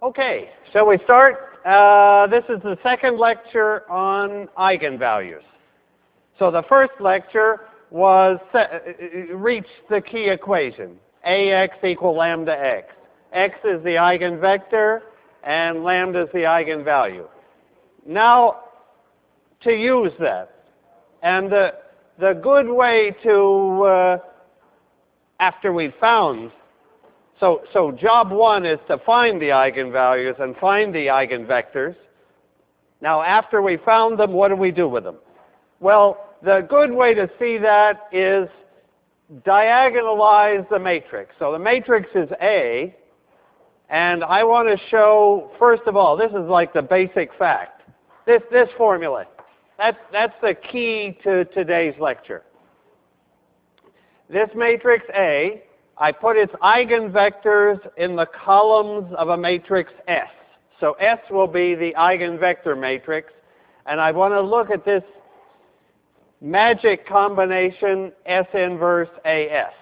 Okay, shall we start? This is the second lecture on eigenvalues. So the first lecture was reached the key equation, ax equal lambda x. X is the eigenvector and lambda is the eigenvalue. Now, to use that, and the good way to, after we found, so job one is to find the eigenvalues and find the eigenvectors. Now, after we found them, what do we do with them? Well, the good way to see that is diagonalize the matrix. So the matrix is A, and I want to show, first of all, this is like the basic fact. This formula, that's the key to today's lecture. This matrix A, I put its eigenvectors in the columns of a matrix S. So S will be the eigenvector matrix, and I want to look at this magic combination S inverse AS.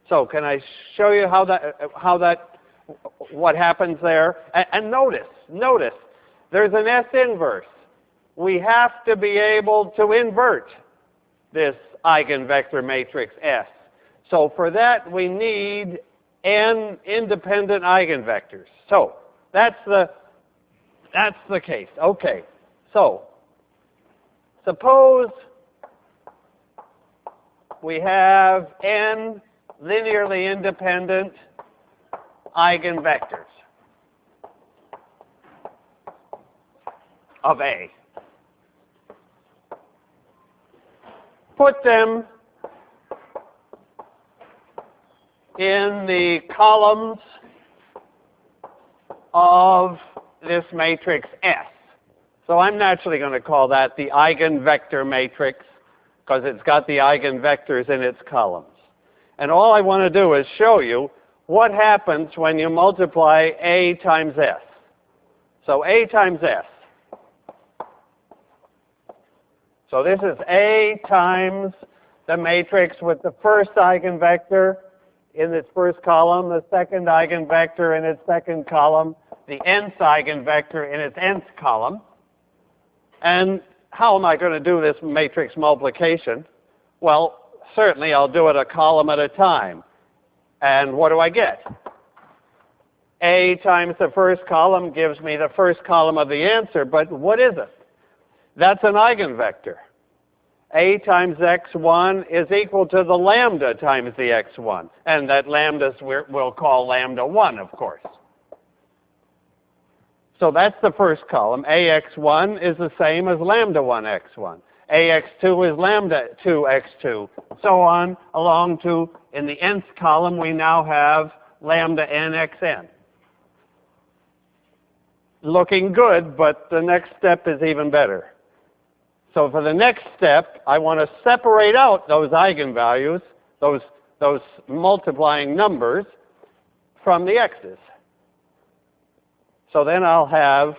So can I show you what happens there? And notice, there's an S inverse. We have to be able to invert this eigenvector matrix S. So for that, we need n independent eigenvectors. So that's the case. Okay. So suppose we have n linearly independent eigenvectors of A. Put them in the columns of this matrix S. So I'm naturally going to call that the eigenvector matrix because it's got the eigenvectors in its columns. And all I want to do is show you what happens when you multiply A times S. So A times S. So this is A times the matrix with the first eigenvector in its first column, the second eigenvector in its second column, the nth eigenvector in its nth column. And how am I going to do this matrix multiplication? Well, certainly I'll do it a column at a time. And what do I get? A times the first column gives me the first column of the answer, but what is it? That's an eigenvector. A times x1 is equal to the lambda times the x1. And that lambda we'll call lambda 1, of course. So that's the first column. AX1 is the same as lambda 1 x1. AX2 is lambda 2 x2. So on along to, in the nth column, we now have lambda n xn. Looking good, but the next step is even better. So for the next step, I want to separate out those eigenvalues, those multiplying numbers, from the x's. So then I'll have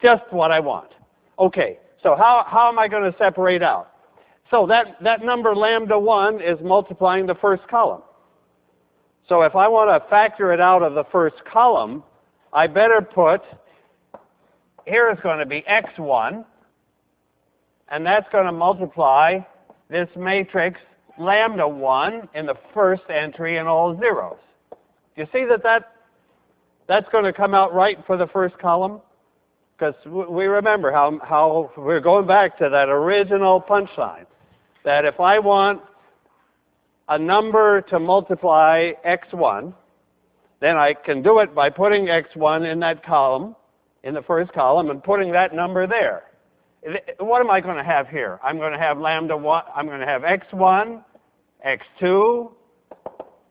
just what I want. Okay, so how am I going to separate out? So that number lambda 1 is multiplying the first column. So if I want to factor it out of the first column, I better put, here is going to be x1, and that's going to multiply this matrix lambda 1 in the first entry and all zeros. Do you see that's going to come out right for the first column? Because we remember how we're going back to that original punchline, that if I want a number to multiply x1, then I can do it by putting x1 in that column, in the first column, and putting that number there. What am I going to have here? I'm going to have lambda 1, I'm going to have x1, x2,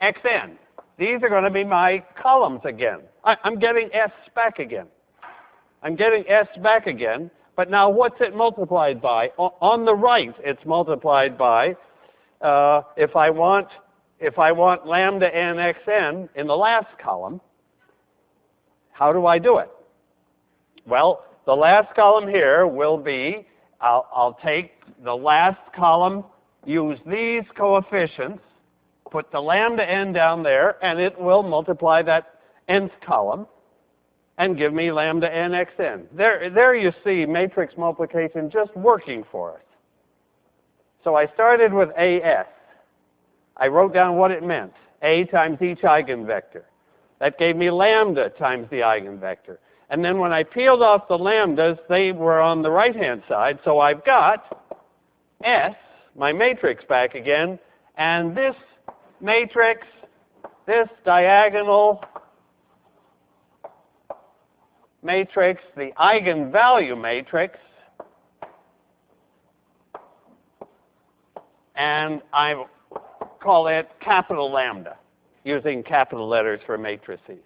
xn. These are going to be my columns again. I'm getting S back again. I'm getting S back again, but now what's it multiplied by? On the right, it's multiplied by, if I want lambda n xn in the last column, how do I do it? Well, the last column here will be, I'll take the last column, use these coefficients, put the lambda n down there, and it will multiply that nth column. and give me lambda nxn. There you see matrix multiplication just working for us. So I started with AS. I wrote down what it meant. A times each eigenvector. That gave me lambda times the eigenvector. And then when I peeled off the lambdas, they were on the right-hand side. So I've got S, my matrix back again, and this matrix, this diagonal matrix, the eigenvalue matrix, and I call it capital lambda, using capital letters for matrices,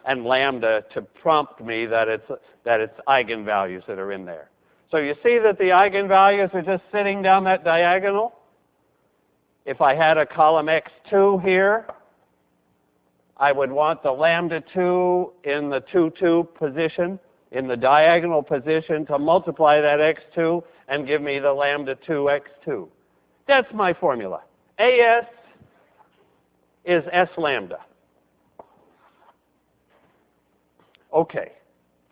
and lambda to prompt me that it's eigenvalues that are in there. So you see that the eigenvalues are just sitting down that diagonal. If I had a column x2 here, I would want the lambda 2 in the 2, 2 position, in the diagonal position, to multiply that x2 and give me the lambda 2 x2. That's my formula. AS is S lambda. Okay.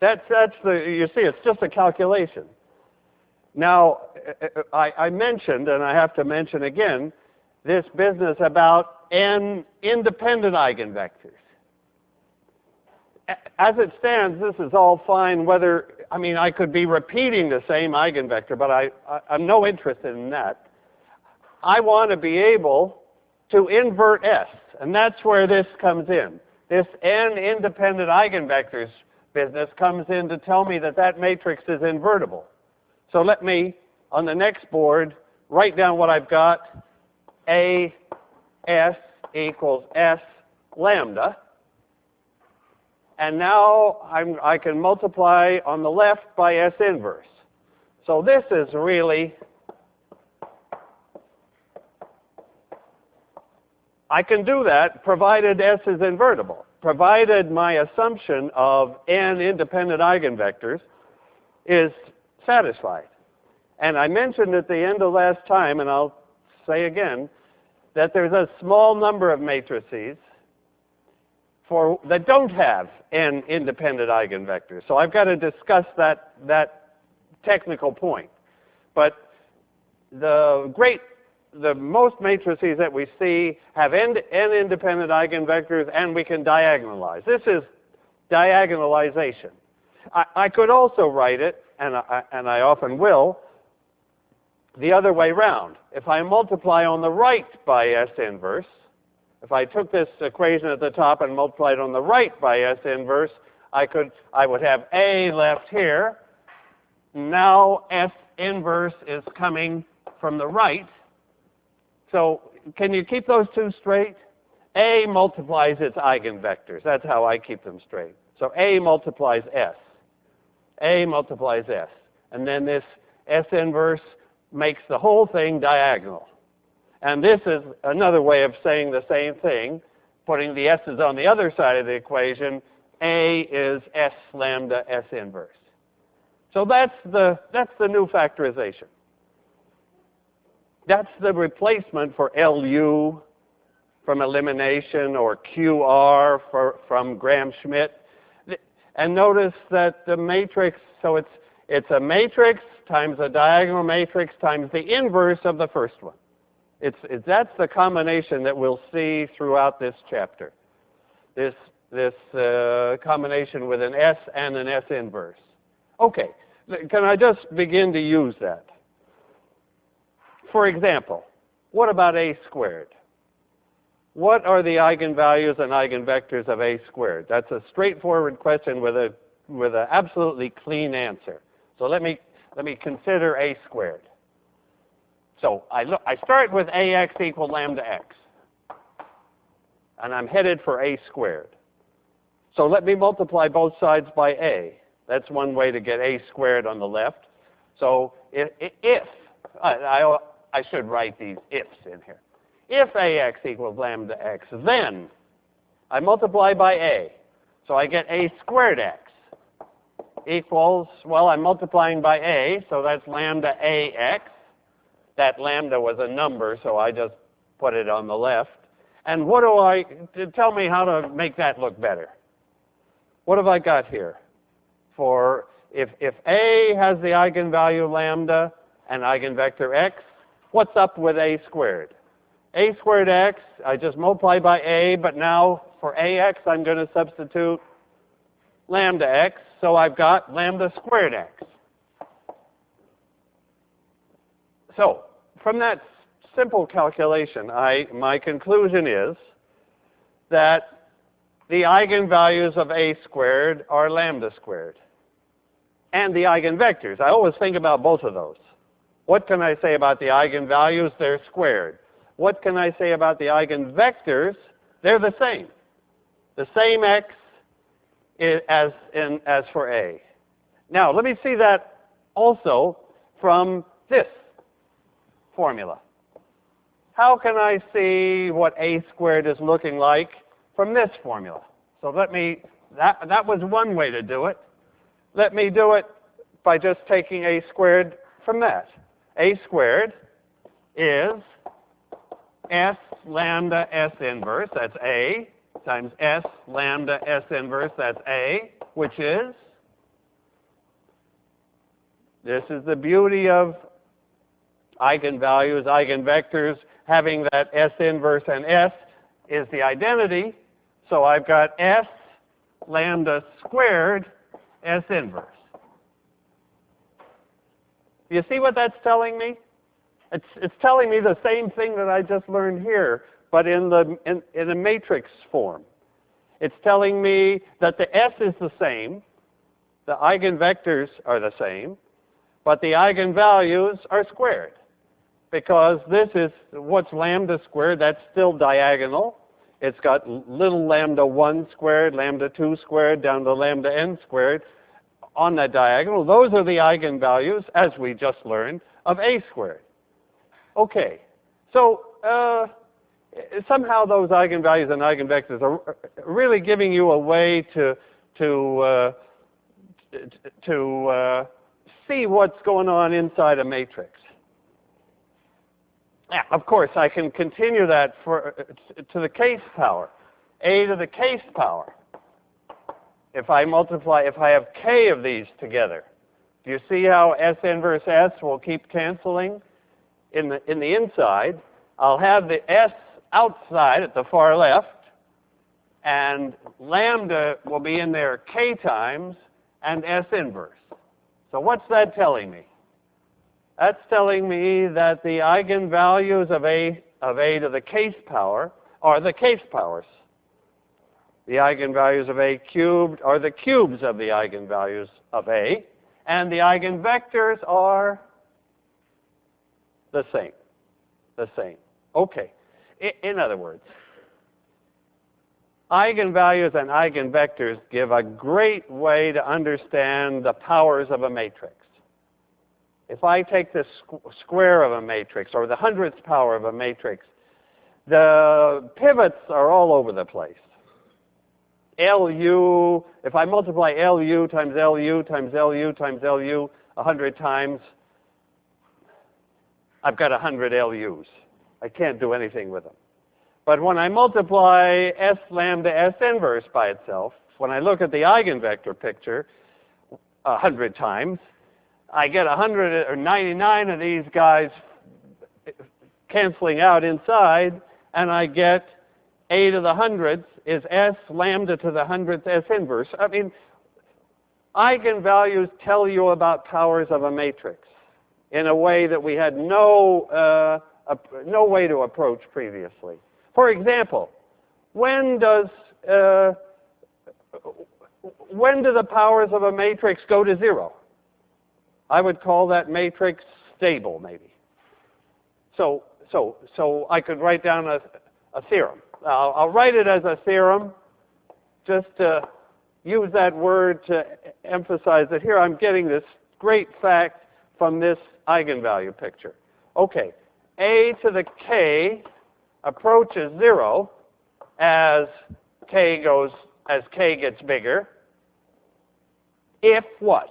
That's you see, it's just a calculation. Now, I mentioned, and I have to mention again, this business about n independent eigenvectors. As it stands, this is all fine whether, I mean, I could be repeating the same eigenvector, but I'm no interested in that. I want to be able to invert S, and that's where this comes in. This n independent eigenvectors business comes in to tell me that that matrix is invertible. So let me, on the next board, write down what I've got. AS equals S lambda. And now I can multiply on the left by S inverse. So this is really, I can do that provided S is invertible, provided my assumption of n independent eigenvectors is satisfied. And I mentioned at the end of last time, and I'll say again, that there's a small number of matrices that don't have n independent eigenvectors. So I've got to discuss that technical point. But the most matrices that we see have n independent eigenvectors, and we can diagonalize. This is diagonalization. I could also write it, and I often will, the other way round. If I multiply on the right by S inverse, if I took this equation at the top and multiplied on the right by S inverse, I would have A left here. Now S inverse is coming from the right. So can you keep those two straight? A multiplies its eigenvectors. That's how I keep them straight. So A multiplies S. A multiplies S. And then this S inverse makes the whole thing diagonal. And this is another way of saying the same thing, putting the s's on the other side of the equation. A is S lambda S inverse. So that's the new factorization. That's the replacement for LU from elimination, or QR from Gram-Schmidt. And notice that the matrix, so it's a matrix times a diagonal matrix times the inverse of the first one. That's the combination that we'll see throughout this chapter. This combination with an S and an S inverse. Okay, can I just begin to use that? For example, what about A squared? What are the eigenvalues and eigenvectors of A squared? That's a straightforward question with an absolutely clean answer. So let me consider A squared. So I start with AX equal lambda x. And I'm headed for A squared. So let me multiply both sides by A. That's one way to get A squared on the left. So if I should write these ifs in here. If AX equals lambda x, then I multiply by A. So I get A squared x equals, well, I'm multiplying by A, so that's lambda AX. That lambda was a number, so I just put it on the left. And what tell me how to make that look better. What have I got here? For if A has the eigenvalue lambda and eigenvector x, what's up with A squared? A squared x, I just multiply by A, but now for AX I'm going to substitute lambda x, so I've got lambda squared x. So from that simple calculation, my conclusion is that the eigenvalues of A squared are lambda squared. And the eigenvectors, I always think about both of those. What can I say about the eigenvalues? They're squared. What can I say about the eigenvectors? They're the same. The same x as for A. Now, let me see that also from this formula. How can I see what A squared is looking like from this formula? So that was one way to do it. Let me do it by just taking A squared from that. A squared is S lambda S inverse, that's A, times S lambda S inverse, that's A, which is, this is the beauty of eigenvalues, eigenvectors, having that S inverse and S is the identity. So I've got S lambda squared S inverse. You see what that's telling me? It's telling me the same thing that I just learned here, but in a matrix form. It's telling me that the S is the same, the eigenvectors are the same, but the eigenvalues are squared. Because this is, what's lambda squared? That's still diagonal. It's got little lambda 1 squared, lambda 2 squared, down to lambda n squared on that diagonal. Those are the eigenvalues, as we just learned, of A squared. Okay, so somehow those eigenvalues and eigenvectors are really giving you a way to see what's going on inside a matrix. Yeah, of course, I can continue that to the case power, A to the case power. If I have k of these together, do you see how S inverse S will keep canceling? In the inside, I'll have the S outside at the far left, and lambda will be in there k times, and S inverse. So what's that telling me? That's telling me that the eigenvalues of A to the case power are the case powers. The eigenvalues of A cubed are the cubes of the eigenvalues of A, and the eigenvectors are the same. The same. Okay. In other words, eigenvalues and eigenvectors give a great way to understand the powers of a matrix. If I take the square of a matrix, or the 100th power of a matrix, the pivots are all over the place. LU, if I multiply LU times LU times LU times LU 100 times, I've got 100 LUs. I can't do anything with them. But when I multiply S lambda S inverse by itself, when I look at the eigenvector picture 100 times, I get 100 or 99 of these guys canceling out inside, and I get A to the 100th is S lambda to the 100th S inverse. I mean, eigenvalues tell you about powers of a matrix in a way that we had no way to approach previously. For example, when do the powers of a matrix go to 0? I would call that matrix stable, maybe. So I could write down a theorem. I'll write it as a theorem just to use that word to emphasize that here I'm getting this great fact from this eigenvalue picture. Okay, A to the k approaches 0 as k gets bigger. If what?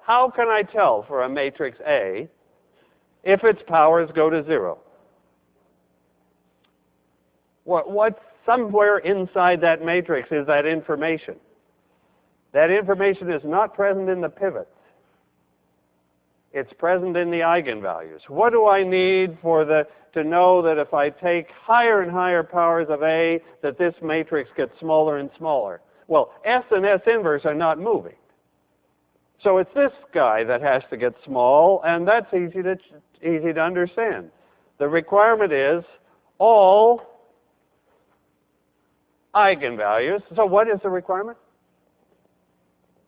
How can I tell for a matrix A if its powers go to 0? somewhere inside that matrix is that information. That information is not present in the pivots. It's present in the eigenvalues. What do I need to know that if I take higher and higher powers of A, that this matrix gets smaller and smaller? Well, S and S inverse are not moving. So it's this guy that has to get small, and that's easy to understand. The requirement is all eigenvalues. So what is the requirement?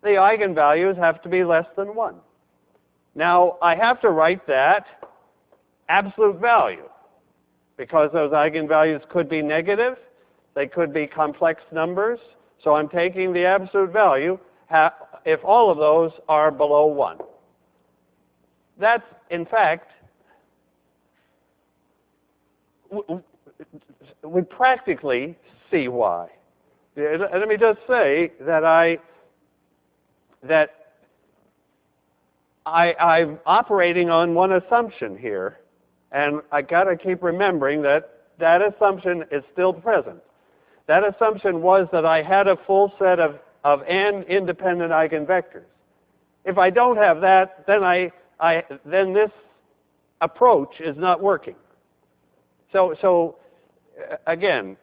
The eigenvalues have to be less than 1. Now, I have to write that absolute value, because those eigenvalues could be negative, they could be complex numbers, so I'm taking the absolute value if all of those are below 1. That's, in fact, we practically see why. Let me just say that I'm operating on one assumption here, and I got to keep remembering that that assumption is still present. That assumption was that I had a full set of n independent eigenvectors. If I don't have that, then this approach is not working. So again,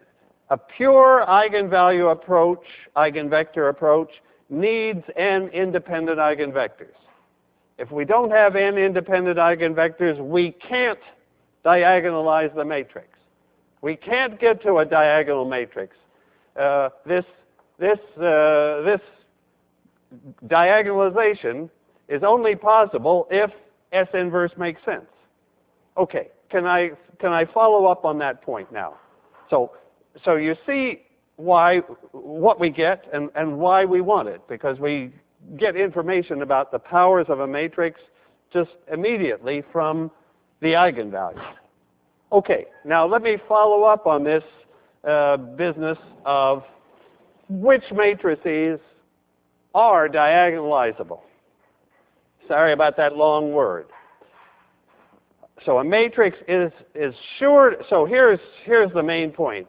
a pure eigenvalue approach, eigenvector approach, needs n independent eigenvectors. If we don't have n independent eigenvectors, we can't diagonalize the matrix. We can't get to a diagonal matrix. This diagonalization is only possible if S inverse makes sense. Okay, can I follow up on that point now? So you see what we get and why we want it, because we get information about the powers of a matrix just immediately from the eigenvalues. Okay, now let me follow up on this business of which matrices are diagonalizable. Sorry about that long word. So a matrix is sure. So here's the main point.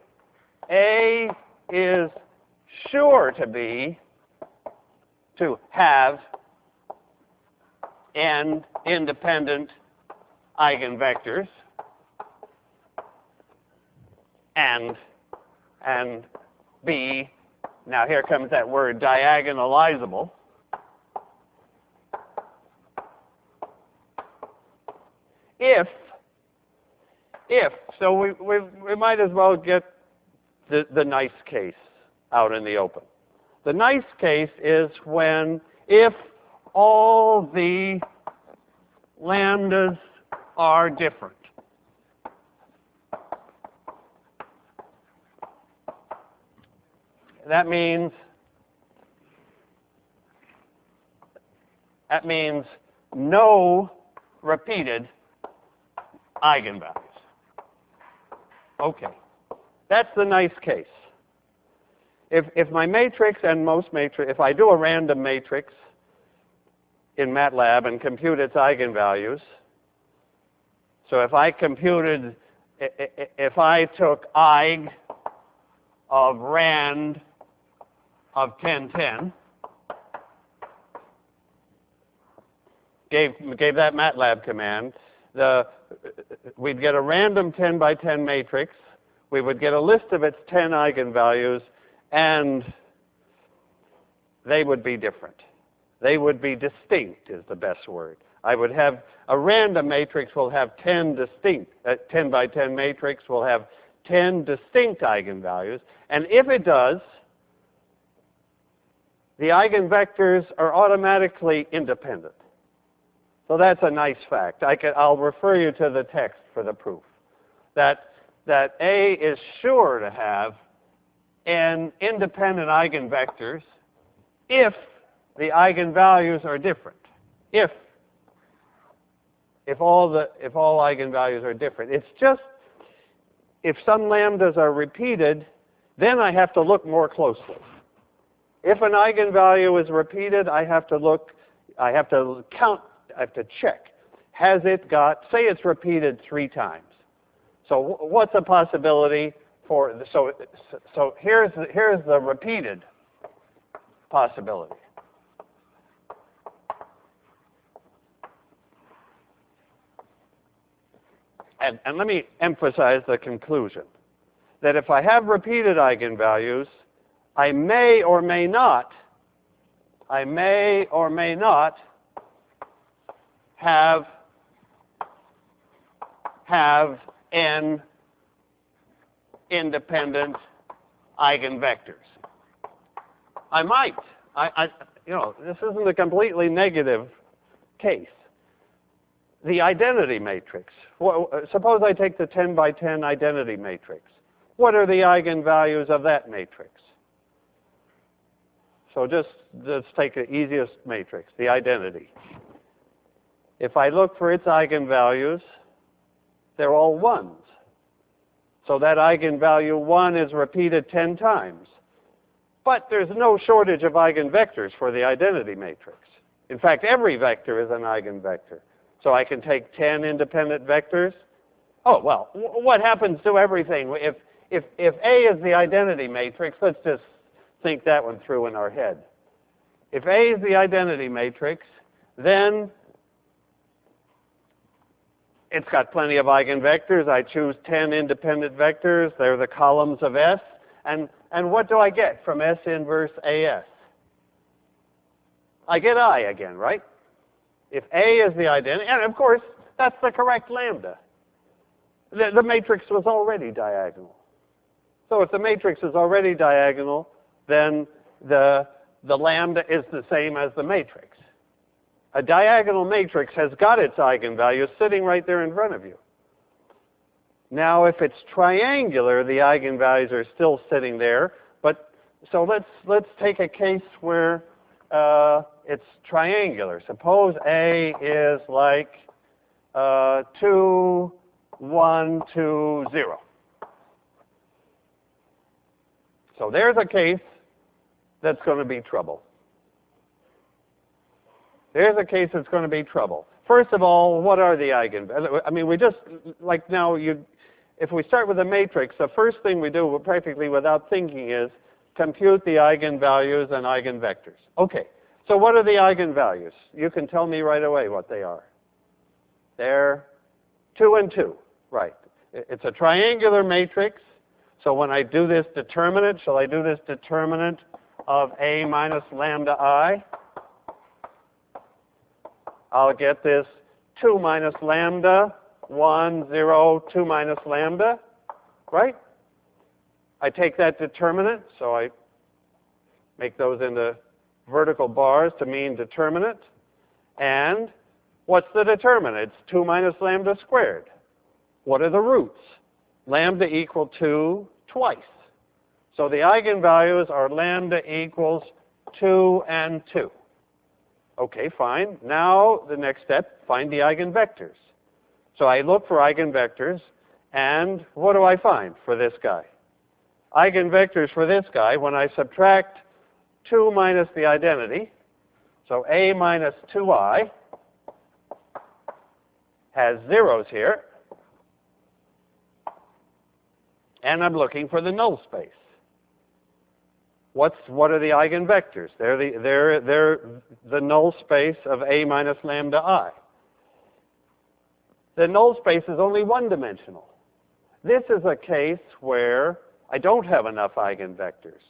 A is sure to have n independent eigenvectors, and B, now here comes that word, diagonalizable. If, so we might as well get the nice case out in the open. The nice case is if all the lambdas are different. That means no repeated eigenvalues. Okay, that's the nice case. If my matrix and most matrix, if I do a random matrix in MATLAB and compute its eigenvalues, so if I took eig of rand of 10, 10, gave that MATLAB command, we'd get a random 10 by 10 matrix, we would get a list of its 10 eigenvalues, and they would be different. They would be distinct is the best word. I would have a random matrix will have 10 distinct, 10 by 10 matrix will have 10 distinct eigenvalues, and if it does, the eigenvectors are automatically independent. So that's a nice fact. I'll refer you to the text for the proof. That A is sure to have n independent eigenvectors if the eigenvalues are different. If all eigenvalues are different. It's just if some lambdas are repeated, then I have to look more closely. If an eigenvalue is repeated, I have to check. Has it got, say it's repeated 3 times. So what's a possibility So here's the repeated possibility. And let me emphasize the conclusion that if I have repeated eigenvalues, I may or may not have n independent eigenvectors. I might. This isn't a completely negative case. The identity matrix. Suppose I take the 10 by 10 identity matrix. What are the eigenvalues of that matrix? So let's take the easiest matrix, the identity. If I look for its eigenvalues, they're all 1s. So that eigenvalue 1 is repeated 10 times. But there's no shortage of eigenvectors for the identity matrix. In fact, every vector is an eigenvector. So I can take 10 independent vectors. Oh, well, what happens to everything? If A is the identity matrix, let's just think that one through in our head. If A is the identity matrix, then it's got plenty of eigenvectors. I choose 10 independent vectors. They're the columns of S. And what do I get from S inverse AS? I get I again, right? If A is the identity, and of course, that's the correct lambda. The matrix was already diagonal. So if the matrix is already diagonal, then the lambda is the same as the matrix. A diagonal matrix has got its eigenvalues sitting right there in front of you. Now, if it's triangular, the eigenvalues are still sitting there. But so let's take a case where it's triangular. Suppose A is like 2, 1, 2, 0. So there's a case that's going to be trouble. There's a case that's going to be trouble. First of all, what are the eigenvalues? I mean, we just, like now, if we start with a matrix, the first thing we do practically without thinking is compute the eigenvalues and eigenvectors. Okay, so what are the eigenvalues? You can tell me right away what they are. They're 2 and 2, right. It's a triangular matrix, so when I do this determinant, shall I do this determinant of A minus lambda I? I'll get this 2 minus lambda, 1, 0, 2 minus lambda, right? I take that determinant, so I make those into vertical bars to mean determinant. And what's the determinant? It's 2 minus lambda squared. What are the roots? Lambda equal 2 twice. So the eigenvalues are lambda equals 2 and 2. Okay, fine. Now the next step, find the eigenvectors. So I look for eigenvectors, and what do I find for this guy? Eigenvectors for this guy, when I subtract 2 minus the identity, so A minus 2I has zeros here, and I'm looking for the null space. What are the eigenvectors? They're the null space of A minus lambda I. The null space is only one-dimensional. This is a case where I don't have enough eigenvectors.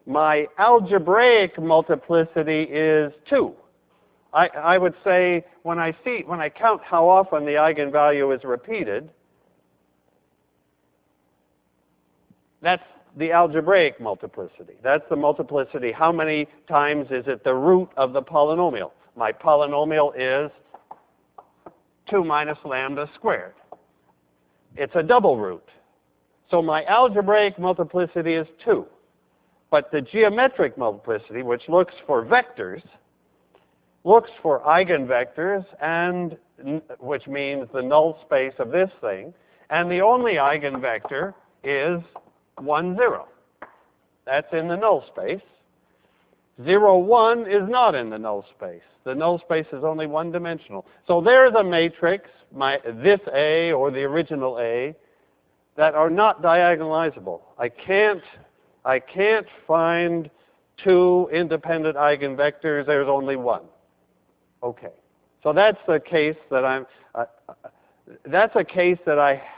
My algebraic multiplicity is 2. I would say when I count how often the eigenvalue is repeated, that's the algebraic multiplicity. That's the multiplicity. How many times is it the root of the polynomial? My polynomial is 2 minus lambda squared. It's a double root. So my algebraic multiplicity is 2. But the geometric multiplicity, which looks for vectors, looks for eigenvectors, and which means the null space of this thing. And the only eigenvector is 1, 0. That's in the null space. 0, 1 is not in the null space. The null space is only one-dimensional. So there's a matrix, this A or the original A, that are not diagonalizable. I can't find two independent eigenvectors. There's only one. Okay. So that's the case that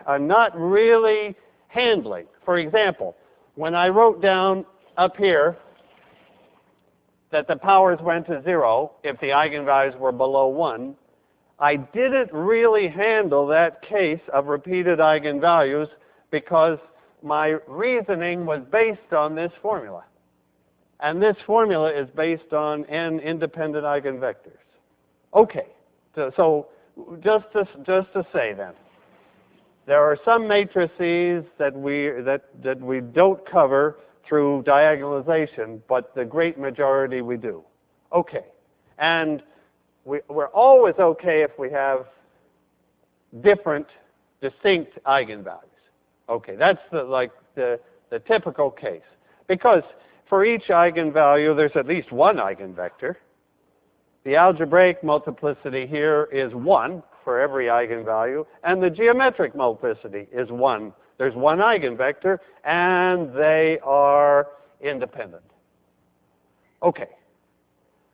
I'm not really handling. For example, when I wrote down up here that the powers went to 0 if the eigenvalues were below 1, I didn't really handle that case of repeated eigenvalues because my reasoning was based on this formula. And this formula is based on n independent eigenvectors. Okay, so just to say then, there are some matrices that we don't cover through diagonalization, but the great majority we do. Okay, and we're always okay if we have different, distinct eigenvalues. Okay, that's the typical case. Because for each eigenvalue, there's at least one eigenvector. The algebraic multiplicity here is 1 for every eigenvalue, and the geometric multiplicity is 1. There's one eigenvector, and they are independent. Okay.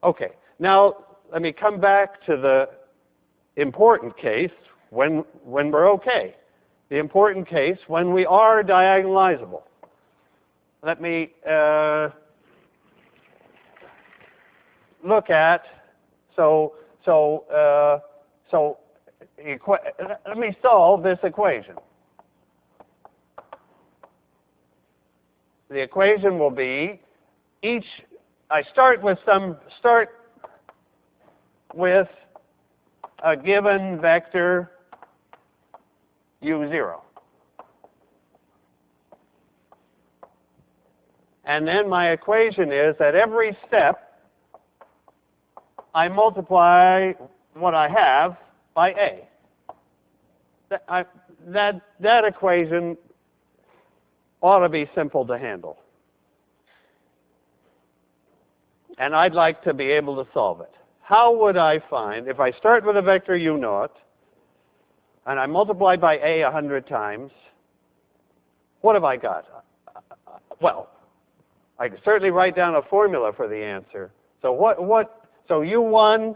Okay. Now, let me come back to the important case when we're okay. The important case when we are diagonalizable. Let me look at, let me solve this equation. The equation will be I start with a given vector u0. And then my equation is at every step, I multiply what I have by a. That equation ought to be simple to handle. And I'd like to be able to solve it. How would I find, if I start with a vector u0, and I multiply by a 100 times, what have I got? Well, I can certainly write down a formula for the answer. So so u1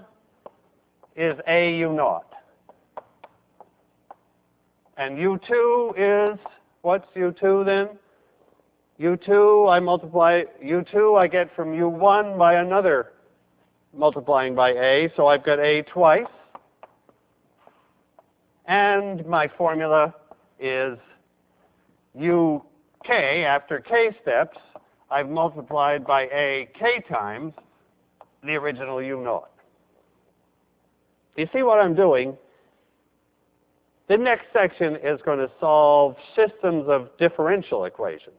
is a u0. And u2 is, what's u2 then? u2, I get from u1 by another multiplying by a, so I've got a twice. And my formula is uk, after k steps, I've multiplied by a k times the original u0. You see what I'm doing? The next section is going to solve systems of differential equations.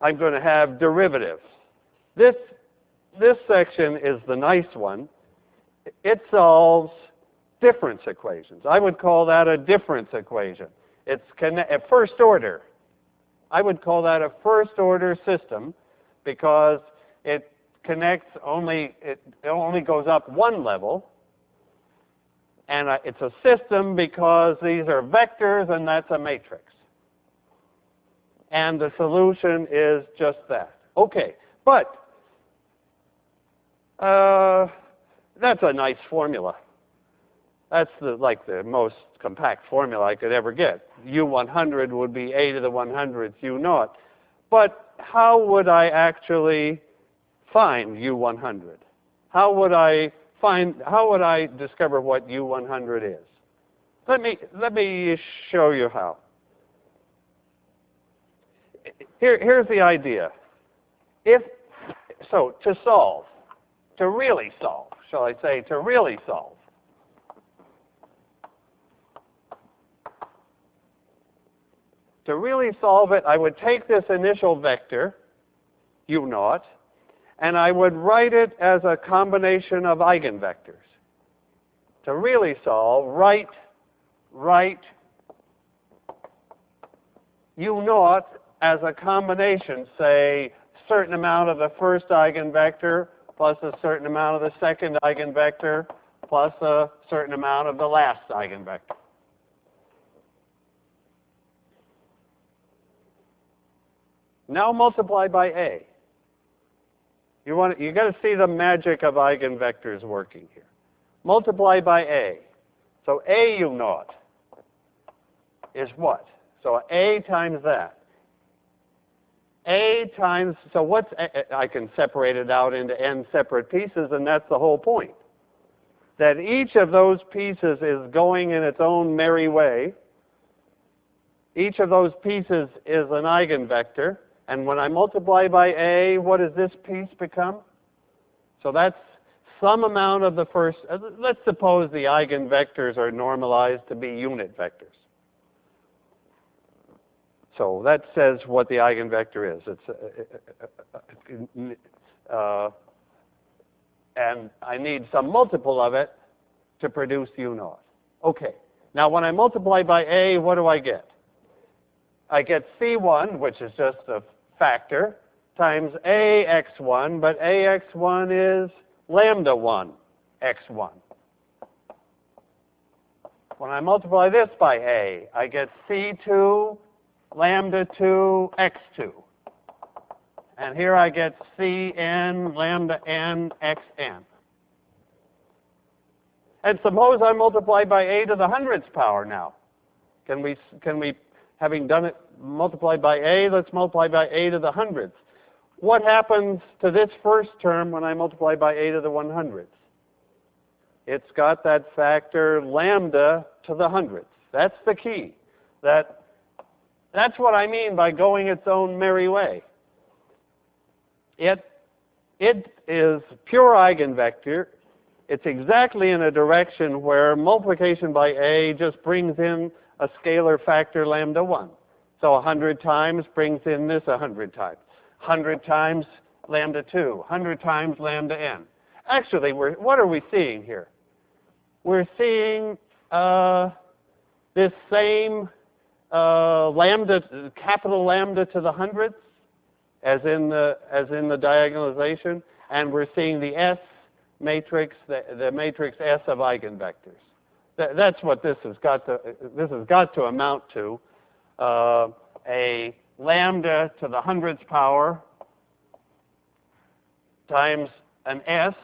I'm going to have derivatives. This section is the nice one. It solves difference equations. I would call that a difference equation. It's a first order. I would call that a first order system because it only goes up one level. And it's a system because these are vectors and that's a matrix. And the solution is just that. Okay, but that's a nice formula. That's the most compact formula I could ever get. U100 would be a to the 100th u0. But how would I actually find u100? How would I discover what u100 is? Let me show you how. Here's the idea. To really solve, shall I say, to really solve, it, I would take this initial vector, u0, and I would write it as a combination of eigenvectors. To really solve, write u0 as a combination, say, certain amount of the first eigenvector plus a certain amount of the second eigenvector plus a certain amount of the last eigenvector. Now multiply by A. You got to see the magic of eigenvectors working here. Multiply by A. So A u naught is what? So A times that. A times, so what's A? I can separate it out into n separate pieces, and that's the whole point. That each of those pieces is going in its own merry way. Each of those pieces is an eigenvector. And when I multiply by A, what does this piece become? So that's some amount of the first. Let's suppose the eigenvectors are normalized to be unit vectors. So that says what the eigenvector is. And I need some multiple of it to produce u naught. Okay. Now when I multiply by A, what do I get? I get C1, which is just a factor, times AX1, but AX1 is lambda 1 x1. When I multiply this by A, I get C2 lambda 2 x2. And here I get Cn lambda n xn. And suppose I multiply by A to the hundredths power now. Can we, having done it, multiplied by A, let's multiply by A to the hundredths. What happens to this first term when I multiply by A to the 100ths? It's got that factor lambda to the hundredths. That's the key. That's what I mean by going its own merry way. It is pure eigenvector. It's exactly in a direction where multiplication by A just brings in a scalar factor lambda 1. So 100 times brings in this 100 times. 100 times lambda 2. 100 times lambda n. Actually, what are we seeing here? We're seeing this same lambda, capital lambda to the hundredths, as in the diagonalization, and we're seeing the S matrix, the matrix S of eigenvectors. That's what this has got to amount to. A lambda to the hundredths power times an S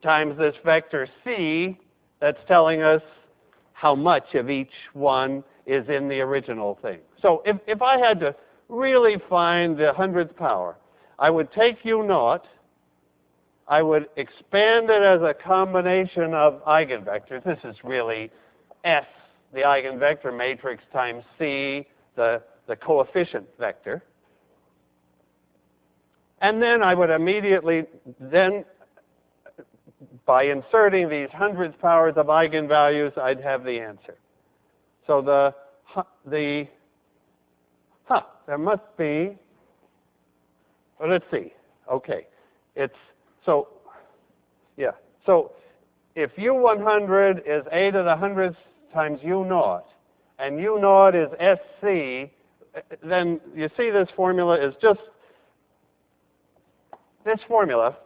times this vector C that's telling us how much of each one is in the original thing. So if I had to really find the hundredths power, I would take u naught, I would expand it as a combination of eigenvectors. This is really S, the eigenvector matrix, times C, the coefficient vector. And then I would immediately, by inserting these hundredths powers of eigenvalues, I'd have the answer. So there must be, well, let's see. Okay. So if U100 is A to the hundredths times U naught, and U naught is SC, then you see this formula is just this formula,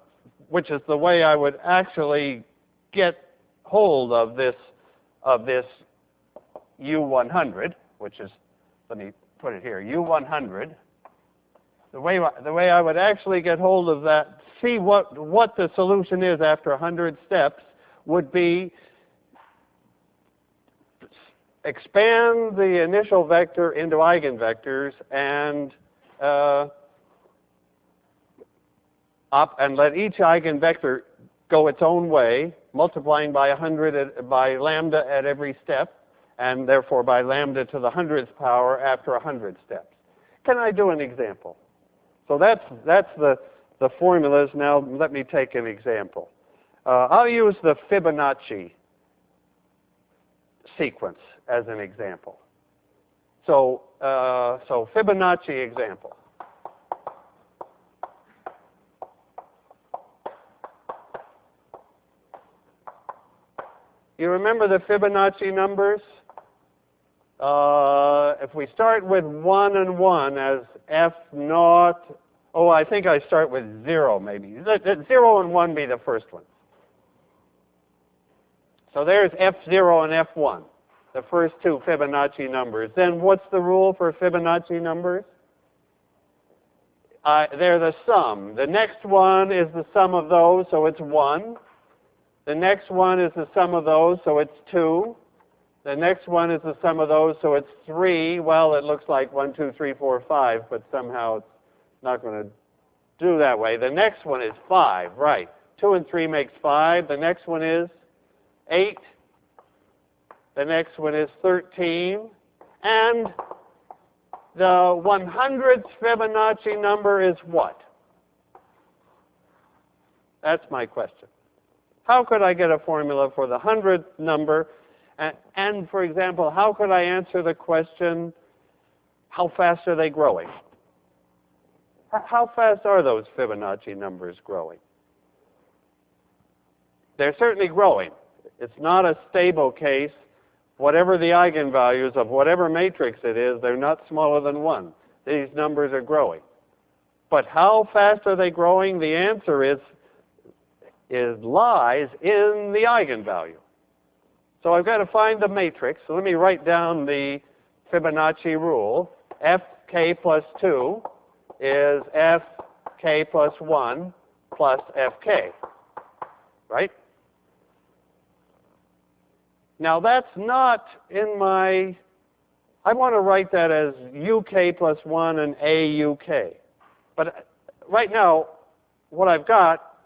which is the way I would actually get hold of this U100, which is, let me put it here, U100. The way I would actually get hold of that, see what the solution is after 100 steps, would be expand the initial vector into eigenvectors and let each eigenvector go its own way, multiplying by 100 by lambda at every step, and therefore by lambda to the hundredths power after 100 steps. Can I do an example? So that's the formulas. Now let me take an example. I'll use the Fibonacci sequence as an example. So Fibonacci example. You remember the Fibonacci numbers? If we start with 1 and 1 as F naught, oh, I think I start with 0 maybe. Let 0 and 1 be the first ones. So there's F0 and F1, the first two Fibonacci numbers. Then what's the rule for Fibonacci numbers? they're the sum. The next one is the sum of those, so it's 1. The next one is the sum of those, so it's 2. The next one is the sum of those, so it's 3. Well, it looks like 1, 2, 3, 4, 5, but somehow it's not going to do that way. The next one is 5, right. 2 and 3 makes 5. The next one is 8. The next one is 13. And the 100th Fibonacci number is what? That's my question. How could I get a formula for the 100th number? And, for example, how could I answer the question, how fast are they growing? How fast are those Fibonacci numbers growing? They're certainly growing. It's not a stable case. Whatever the eigenvalues of whatever matrix it is, they're not smaller than 1. These numbers are growing. But how fast are they growing? The answer lies in the eigenvalue. So I've got to find the matrix. So let me write down the Fibonacci rule. Fk plus 2 is Fk plus 1 plus Fk, right? Now that's not in my, I want to write that as uk plus 1 and auk. But right now, what I've got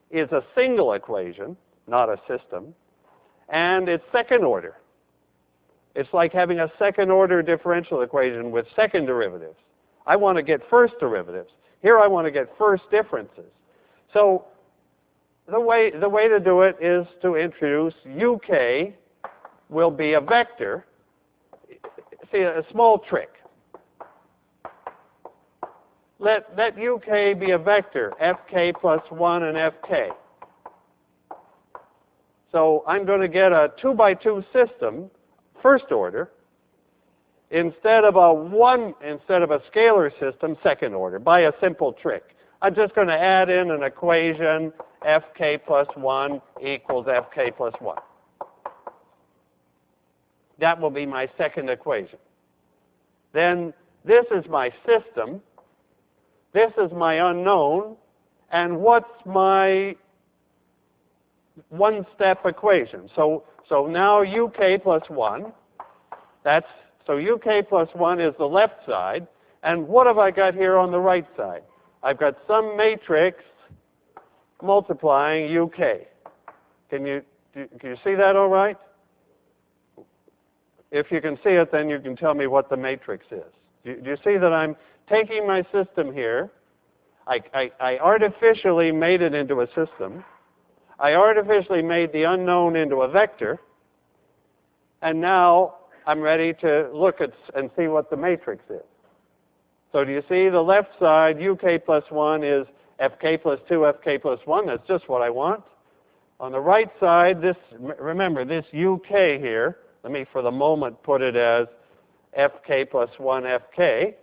is a single equation, not a system, and it's second order. It's like having a second order differential equation with second derivatives. I want to get first derivatives. Here I want to get first differences. So the way to do it is to introduce uk will be a vector. See, a small trick. Let uk be a vector, fk plus 1 and fk. So I'm going to get a 2 by 2 system, first order, instead of a scalar system, second order, by a simple trick. I'm just going to add in an equation, fk plus 1 equals fk plus 1. That will be my second equation. Then this is my system. This is my unknown. And what's my one-step equation? So now uk plus 1. So uk plus 1 is the left side. And what have I got here on the right side? I've got some matrix multiplying uk. Can you see that all right? If you can see it, then you can tell me what the matrix is. Do you see that I'm taking my system here? I artificially made it into a system. I artificially made the unknown into a vector. And now I'm ready to look at and see what the matrix is. So do you see the left side, uk plus 1 is fk plus 2, fk plus 1. That's just what I want. On the right side, remember, this uk here, let me, for the moment, put it as fk plus 1 fk.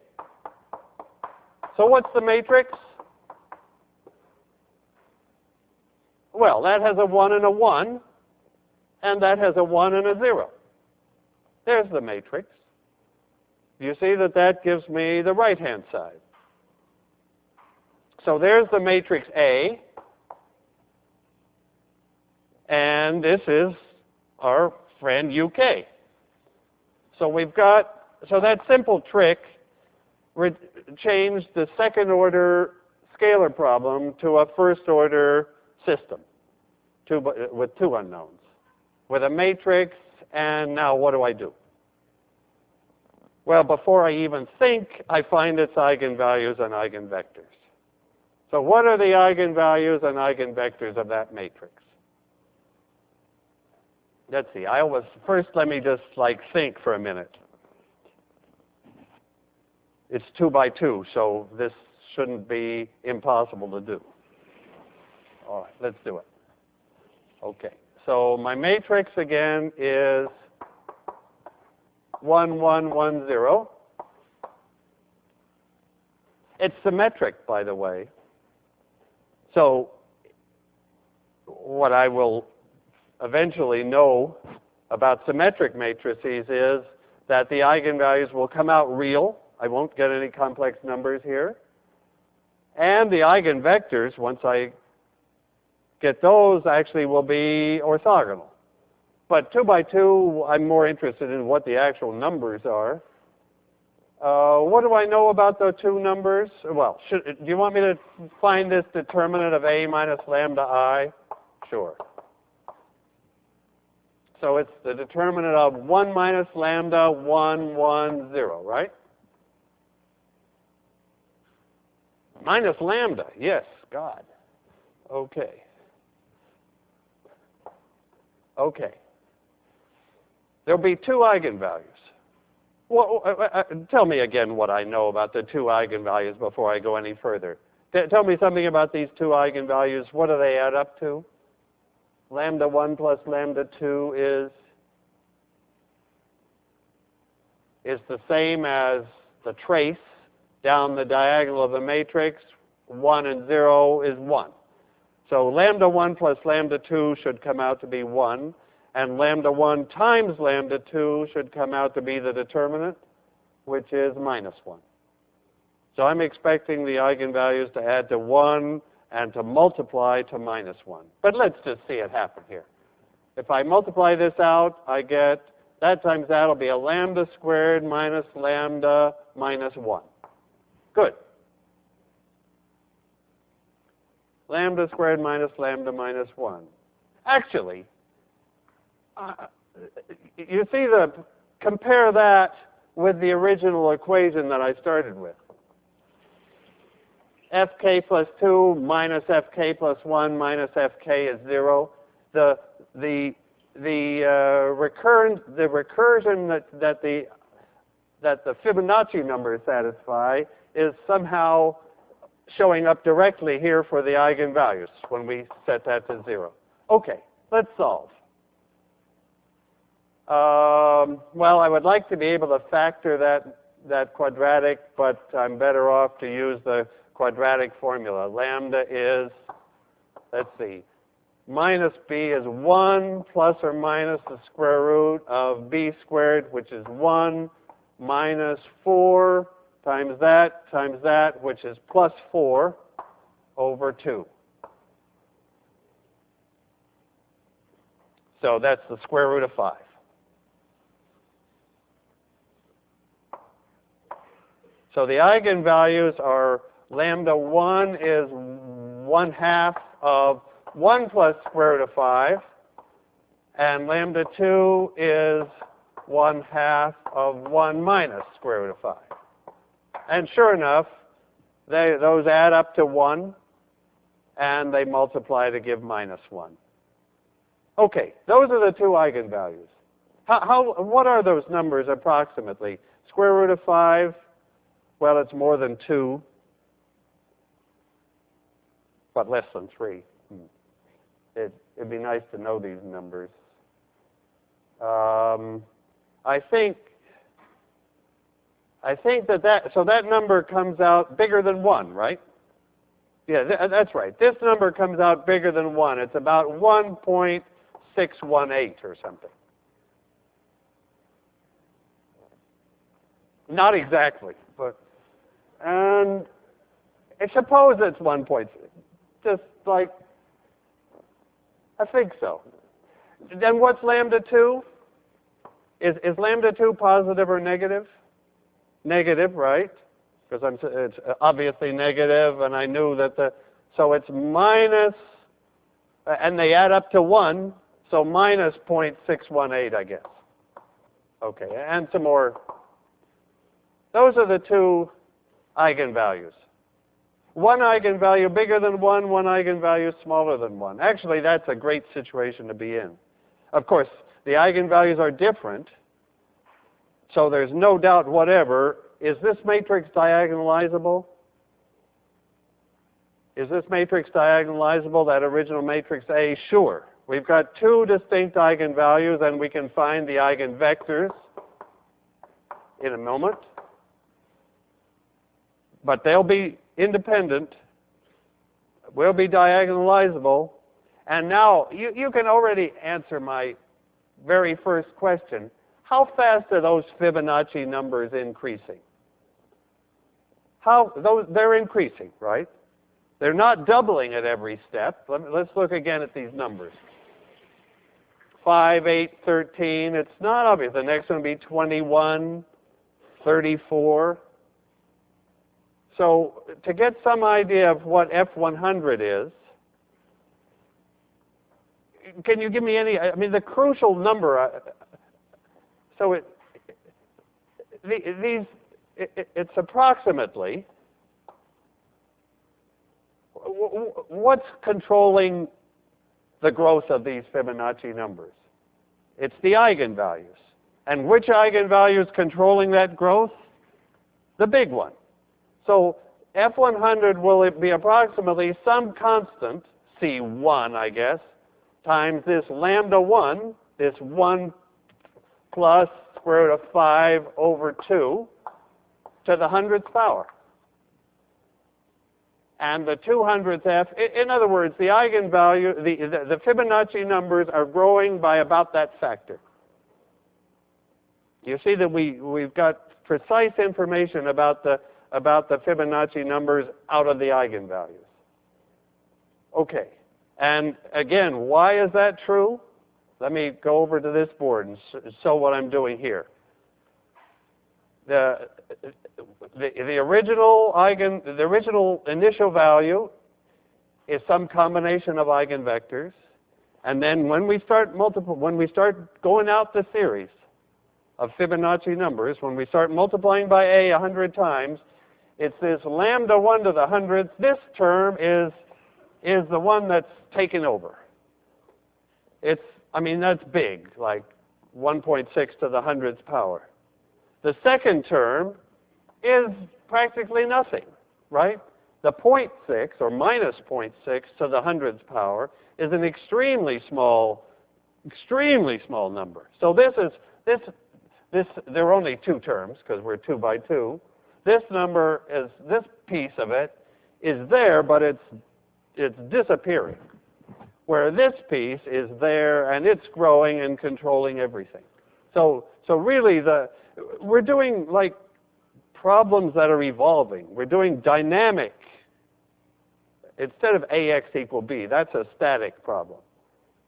So what's the matrix? Well, that has a 1 and a 1, and that has a 1 and a 0. There's the matrix. You see that gives me the right-hand side. So there's the matrix A, and this is our friend UK. So so that simple trick changed the second order scalar problem to a first order system with two unknowns, with a matrix, and now what do I do? Well, before I even think, I find its eigenvalues and eigenvectors. So what are the eigenvalues and eigenvectors of that matrix? Let's see. First, let me just think for a minute. It's 2 by 2, so this shouldn't be impossible to do. All right, let's do it. Okay. So my matrix again is 1, 1, 1, 0. It's symmetric, by the way. So what I will eventually know about symmetric matrices is that the eigenvalues will come out real. I won't get any complex numbers here. And the eigenvectors, once I get those, actually will be orthogonal. But 2 by 2, I'm more interested in what the actual numbers are. What do I know about the two numbers? Well, do you want me to find this determinant of A minus lambda I? Sure. So it's the determinant of 1 minus lambda 1, 1, 0, right? Minus lambda, yes, God. Okay. Okay. There'll be two eigenvalues. Well, tell me again what I know about the two eigenvalues before I go any further. Tell me something about these two eigenvalues. What do they add up to? Lambda 1 plus lambda 2 is the same as the trace down the diagonal of the matrix. 1 and 0 is 1. So lambda 1 plus lambda 2 should come out to be 1. And lambda 1 times lambda 2 should come out to be the determinant, which is minus 1. So I'm expecting the eigenvalues to add to 1 and to multiply to minus 1. But let's just see it happen here. If I multiply this out, I get that times that will be a lambda squared minus lambda minus 1. Good. Lambda squared minus lambda minus 1. Actually, you see compare that with the original equation that I started with. Fk plus 2 minus Fk plus 1 minus Fk is 0. The recursion that the Fibonacci numbers satisfy is somehow showing up directly here for the eigenvalues when we set that to 0. Okay, let's solve. Well, I would like to be able to factor that quadratic, but I'm better off to use the quadratic formula. Lambda is, let's see, minus b is 1 plus or minus the square root of b squared, which is 1, minus 4 times that, which is plus 4 over 2. So that's the square root of 5. So the eigenvalues are lambda 1 is 1/2 of 1 plus square root of 5, and lambda 2 is 1/2 of 1 minus square root of 5. And sure enough, those add up to 1, and they multiply to give minus 1. Okay, those are the two eigenvalues. What are those numbers approximately? Square root of 5, well, it's more than 2, but less than 3. It'd be nice to know these numbers. I think so that number comes out bigger than 1, right? Yeah, that's right. This number comes out bigger than 1. It's about 1.618 or something. Not exactly, but, and I suppose it's 1.6. Just like, I think so. Then what's lambda 2? Is lambda 2 positive or negative? Negative, right? Because it's obviously negative, and I knew that so it's minus, and they add up to 1, so minus 0.618, I guess. Okay, and some more. Those are the two eigenvalues. One eigenvalue bigger than 1, one eigenvalue smaller than 1. Actually, that's a great situation to be in. Of course, the eigenvalues are different, so there's no doubt whatever. Is this matrix diagonalizable? Is this matrix diagonalizable, that original matrix A? Sure. We've got two distinct eigenvalues, and we can find the eigenvectors in a moment. But they'll be independent, will be diagonalizable. And now you can already answer my very first question. How fast are those Fibonacci numbers increasing? They're increasing, right? They're not doubling at every step. Let's look again at these numbers. 5, 8, 13. It's not obvious. The next one would be 21, 34. So to get some idea of what F100 is, can you give me any, I mean, the crucial number, it's approximately, what's controlling the growth of these Fibonacci numbers? It's the eigenvalues. And which eigenvalue is controlling that growth? The big one. So F100 will be approximately some constant, C1, I guess, times this lambda 1, this 1 plus square root of 5 over 2 to the 100th power. And the 200th F, in other words, the eigenvalue, the Fibonacci numbers are growing by about that factor. You see that we've got precise information about the Fibonacci numbers out of the eigenvalues. Okay. And again, why is that true? Let me go over to this board and show what I'm doing here. The original initial value is some combination of eigenvectors, and then when we start going out the series of Fibonacci numbers, when we start multiplying by a 100 times, it's this lambda 1 to the 100th. This term is the one that's taken over. That's big, like 1.6 to the 100th power. The second term is practically nothing, right? The 0.6 or minus 0.6 to the 100th power is an extremely small number. So there are only two terms because we're 2 by 2. This number this piece of it is there, but it's disappearing. Where this piece is there and it's growing and controlling everything. So really we're doing like problems that are evolving. We're doing dynamic. Instead of AX equal B, that's a static problem.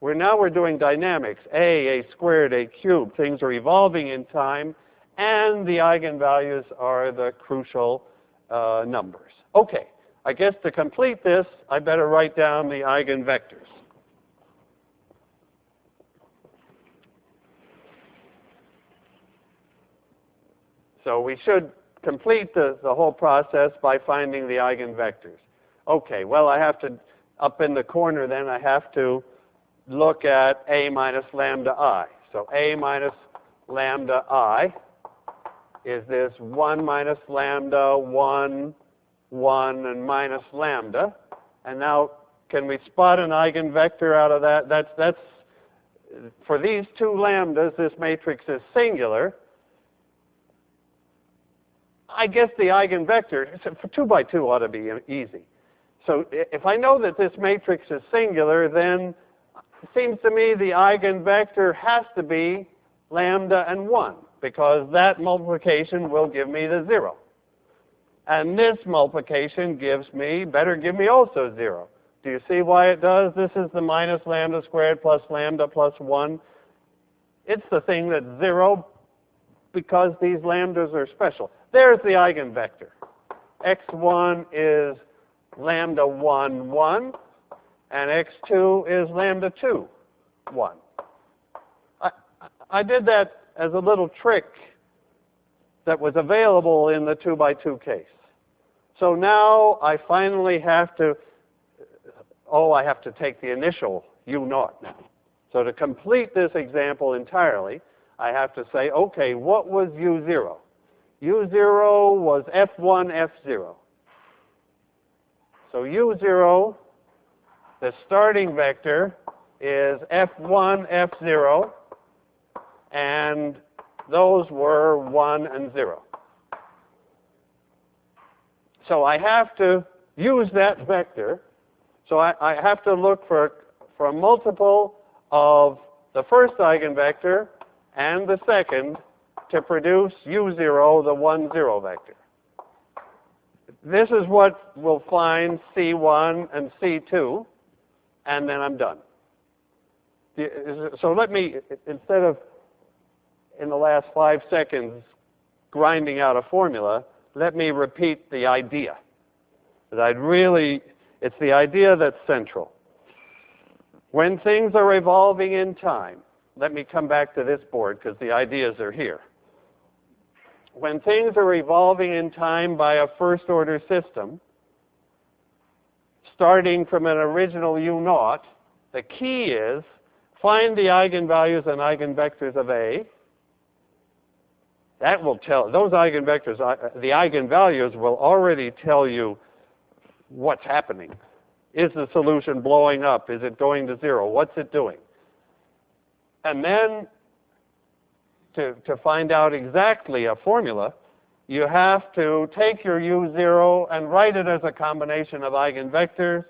Now we're doing dynamics. A squared, A cubed. Things are evolving in time, and the eigenvalues are the crucial numbers. Okay, I guess to complete this, I better write down the eigenvectors. So we should complete the whole process by finding the eigenvectors. Okay, well, I have to, up in the corner then, I have to look at A minus lambda I. So A minus lambda I is this 1 minus lambda, 1, 1, and minus lambda. And now, can we spot an eigenvector out of that? That's for these two lambdas, this matrix is singular. I guess the eigenvector, for 2 by 2 ought to be easy. So if I know that this matrix is singular, then it seems to me the eigenvector has to be lambda and 1, because that multiplication will give me the 0. And this multiplication better give me also 0. Do you see why it does? This is the minus lambda squared plus lambda plus 1. It's the thing that's 0 because these lambdas are special. There's the eigenvector. x1 is lambda 1, 1, and x2 is lambda 2, 1. I did that as a little trick that was available in the 2 by 2 case. So now I finally have to, I have to take the initial u0 now. So to complete this example entirely, I have to say, okay, what was u0? u0 was f1, f0. So u0, the starting vector, is f1, f0, and those were 1 and 0. So I have to use that vector. So I have to look for a multiple of the first eigenvector and the second to produce u0, the 1, 0 vector. this is what will find C1 and C2, and then I'm done. So let me, instead of in the last 5 seconds grinding out a formula, let me repeat the idea. That it's the idea that's central. When things are evolving in time, let me come back to this board because the ideas are here. When things are evolving in time by a first-order system, starting from an original U0, the key is find the eigenvalues and eigenvectors of A. That will tell, those eigenvectors, the eigenvalues will already tell you what's happening. Is the solution blowing up? Is it going to 0? What's it doing? And then to find out exactly a formula, you have to take your U0 and write it as a combination of eigenvectors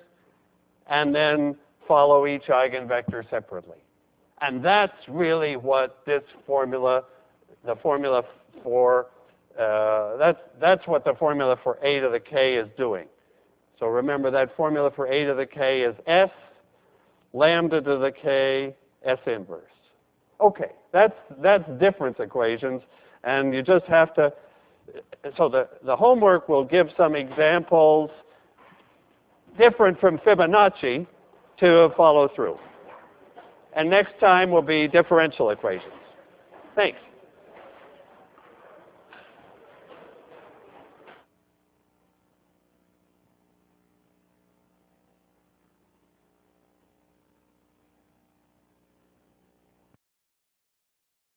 and then follow each eigenvector separately. And that's really what this formula, the formula for, that's what the formula for a to the k is doing. So remember that formula for a to the k is S, lambda to the k, S inverse. Okay, that's difference equations, and you just have to, so the homework will give some examples different from Fibonacci to follow through. And next time will be differential equations. Thanks.